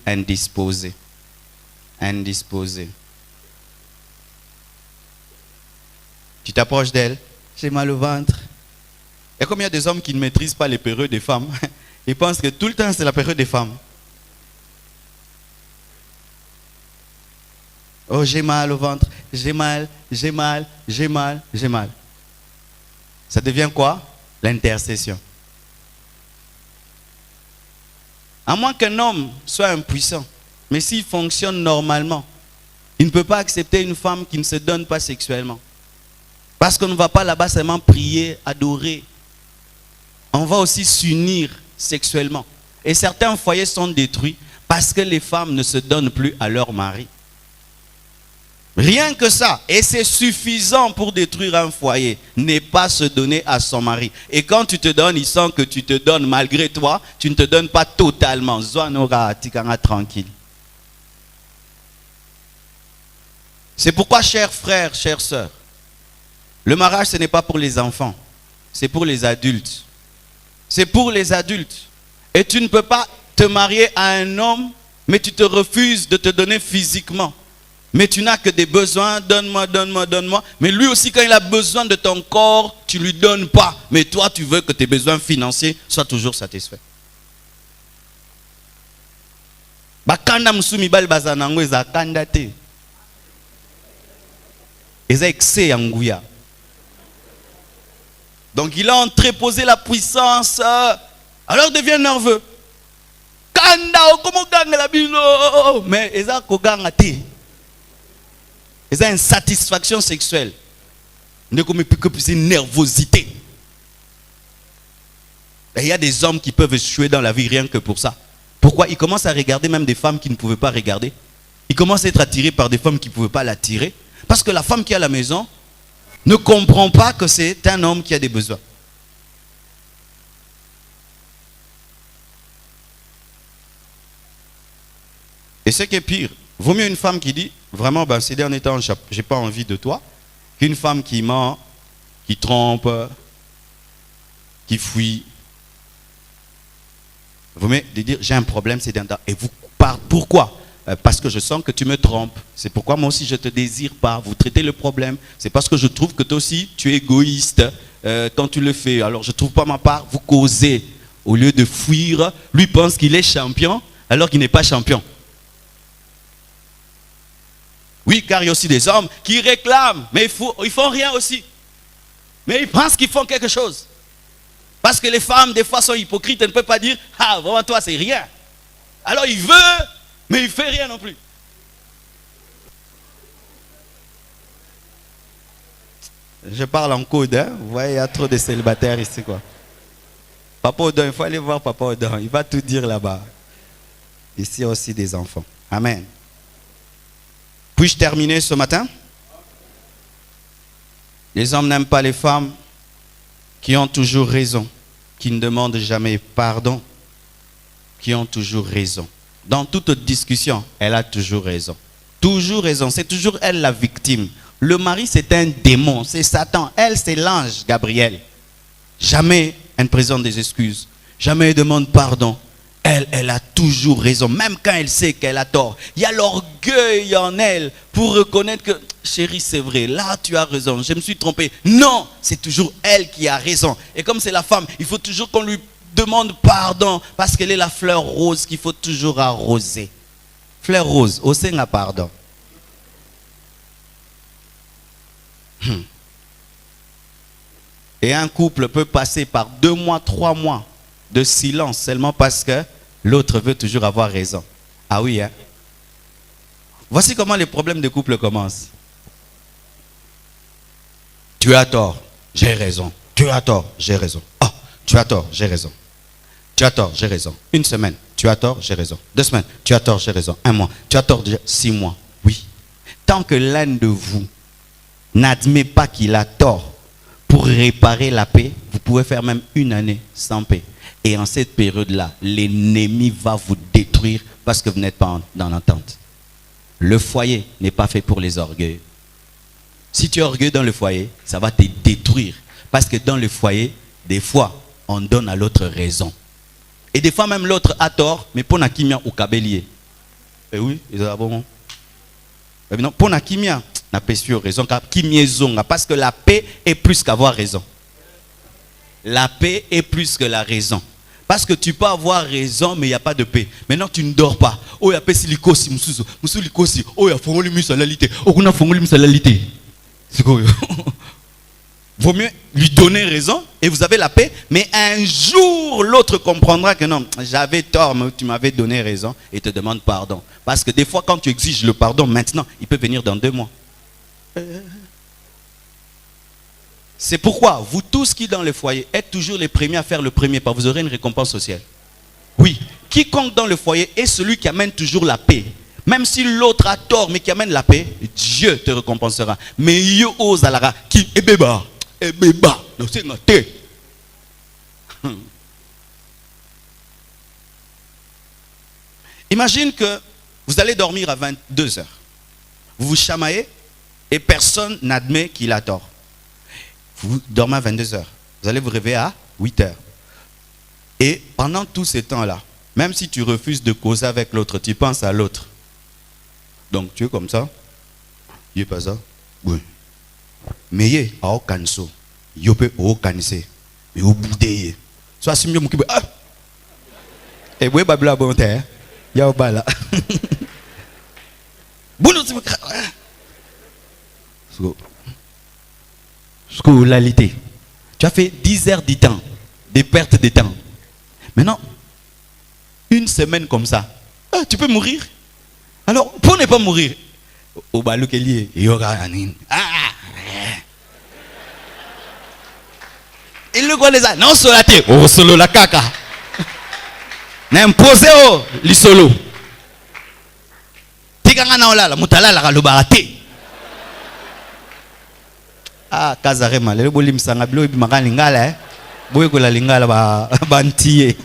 indisposée. Indisposée. Tu t'approches d'elle, j'ai mal au ventre. Et comme il y a des hommes qui ne maîtrisent pas les périodes des femmes, ils pensent que tout le temps c'est la période des femmes. Oh, j'ai mal au ventre, j'ai mal, j'ai mal, j'ai mal, j'ai mal. Ça devient quoi? L'intercession. À moins qu'un homme soit impuissant, mais s'il fonctionne normalement, il ne peut pas accepter une femme qui ne se donne pas sexuellement. Parce qu'on ne va pas là-bas seulement prier, adorer. On va aussi s'unir sexuellement. Et certains foyers sont détruits parce que les femmes ne se donnent plus à leur mari. Rien que ça, et c'est suffisant pour détruire un foyer, n'est pas se donner à son mari. Et quand tu te donnes, il sent que tu te donnes malgré toi, tu ne te donnes pas totalement. Zoanora tikanga tranquille. C'est pourquoi, chers frères, chères sœurs, le mariage, ce n'est pas pour les enfants, c'est pour les adultes. C'est pour les adultes. Et tu ne peux pas te marier à un homme, mais tu te refuses de te donner physiquement. Mais tu n'as que des besoins, donne-moi, donne-moi, donne-moi. Mais lui aussi, quand il a besoin de ton corps, tu ne lui donnes pas. Mais toi, tu veux que tes besoins financiers soient toujours satisfaits. Bakanda musumi bal bazanango eza kanda te. Eza excès angouya. Donc il a entreposé la puissance. Alors il devient nerveux. Kanda comment ganga la bilo. Mais eza ko ganga te. Ils ont une satisfaction sexuelle. Ne comme plus une nervosité. Et il y a des hommes qui peuvent échouer dans la vie rien que pour ça. Pourquoi? Ils commencent à regarder même des femmes qui ne pouvaient pas regarder. Ils commencent à être attirés par des femmes qui ne pouvaient pas l'attirer. Parce que la femme qui est à la maison ne comprend pas que c'est un homme qui a des besoins. Et ce qui est pire, vaut mieux une femme qui dit, vraiment, ben, ces derniers temps, je n'ai pas envie de toi, qu'une femme qui ment, qui trompe, qui fuit. Vaut mieux de dire, j'ai un problème ces derniers temps. Et vous parlez, pourquoi? Parce que je sens que tu me trompes. C'est pourquoi moi aussi je ne te désire pas. Vous traitez le problème. C'est parce que je trouve que toi aussi, tu es égoïste quand tu le fais. Alors je ne trouve pas ma part. Vous causez. Au lieu de fuir, lui pense qu'il est champion alors qu'il n'est pas champion. Oui, car il y a aussi des hommes qui réclament, mais ils font rien aussi. Mais ils pensent qu'ils font quelque chose. Parce que les femmes, des fois, sont hypocrites. Elles ne peuvent pas dire, ah, vraiment, toi, c'est rien. Alors, il veut, mais il ne fait rien non plus. Je parle en code, hein? Vous voyez, il y a trop de célibataires ici, quoi. Papa Odon, il faut aller voir Papa Odon. Il va tout dire là-bas. Ici, il y a aussi des enfants. Amen. Puis-je terminer ce matin? Les hommes n'aiment pas les femmes qui ont toujours raison, qui ne demandent jamais pardon, qui ont toujours raison. Dans toute discussion, elle a toujours raison. Toujours raison, c'est toujours elle la victime. Le mari, c'est un démon, c'est Satan. Elle, c'est l'ange Gabriel. Jamais elle ne présente des excuses, jamais elle demande pardon. Elle a toujours raison, même quand elle sait qu'elle a tort. Il y a l'orgueil en elle pour reconnaître que, chérie, c'est vrai, là tu as raison, je me suis trompé. Non, c'est toujours elle qui a raison. Et comme c'est la femme, il faut toujours qu'on lui demande pardon, parce qu'elle est la fleur rose qu'il faut toujours arroser. Fleur rose, au sein pardon. Et un couple peut passer par 2 mois, 3 mois de silence seulement parce que l'autre veut toujours avoir raison. Ah oui, hein? Voici comment les problèmes de couple commencent. Tu as tort, j'ai raison. Tu as tort, j'ai raison. Oh, tu as tort, j'ai raison. Tu as tort, j'ai raison. 1 semaine, tu as tort, j'ai raison. 2 semaines, tu as tort, j'ai raison. 1 mois, tu as tort, 6 mois. Oui. Tant que l'un de vous n'admet pas qu'il a tort pour réparer la paix, vous pouvez faire même 1 année sans paix. Et en cette période-là, l'ennemi va vous détruire parce que vous n'êtes pas dans l'entente. Le foyer n'est pas fait pour les orgueils. Si tu es orgueilleux dans le foyer, ça va te détruire. Parce que dans le foyer, des fois, on donne à l'autre raison. Et des fois même l'autre a tort, mais pour Nakimia ou Kabelier. Et oui, ils ont bon. Mais non, pour la kimia, n'a pas sûr raison, parce que la paix est plus qu'avoir raison. La paix est plus que la raison. Parce que tu peux avoir raison, mais il n'y a pas de paix. Maintenant, tu ne dors pas. Oh, il y a paix si likosi, musu likosi. Oh, il y a fongoli musalalité. Oh, on a fongoli musalalité. C'est quoi? Vaut mieux lui donner raison et vous avez la paix. Mais un jour, l'autre comprendra que non, j'avais tort, mais tu m'avais donné raison et te demande pardon. Parce que des fois, quand tu exiges le pardon maintenant, il peut venir dans 2 mois. C'est pourquoi vous tous qui dans le foyer êtes toujours les premiers à faire le premier pas, vous aurez une récompense au ciel. Oui, quiconque dans le foyer est celui qui amène toujours la paix. Même si l'autre a tort mais qui amène la paix, Dieu te récompensera. Mais yo osalara qui ebeba, non c'est noté. Imagine que vous allez dormir à 22 heures. Vous vous chamaillez et personne n'admet qu'il a tort. Vous dormez à 22 heures. Vous allez vous réveiller à 8 heures. Et pendant tout ce temps-là, même si tu refuses de causer avec l'autre, tu penses à l'autre. Donc tu es comme ça. Il n'est pas ça. Oui. Mais il est à Okanso. Il est à Okanse. Il est au bout de soit si mieux mon kibe. Et oui, babla bon terre. Il y a au bas là. Scolarité. Tu as fait 10 heures de temps, des pertes de temps. Maintenant, une semaine comme ça, tu peux mourir. Alors, pour ne pas mourir, au balou qu'il y il y aura un in. Il le connaît ça. Non, solaté. Oh, solo la caca. N'imposé au li solo. Tiganga na ola la mutala la kalubate. Ah, Kazarema, le bolim sanga bilo bi makani ngala boye ko la lingala ba bantiye.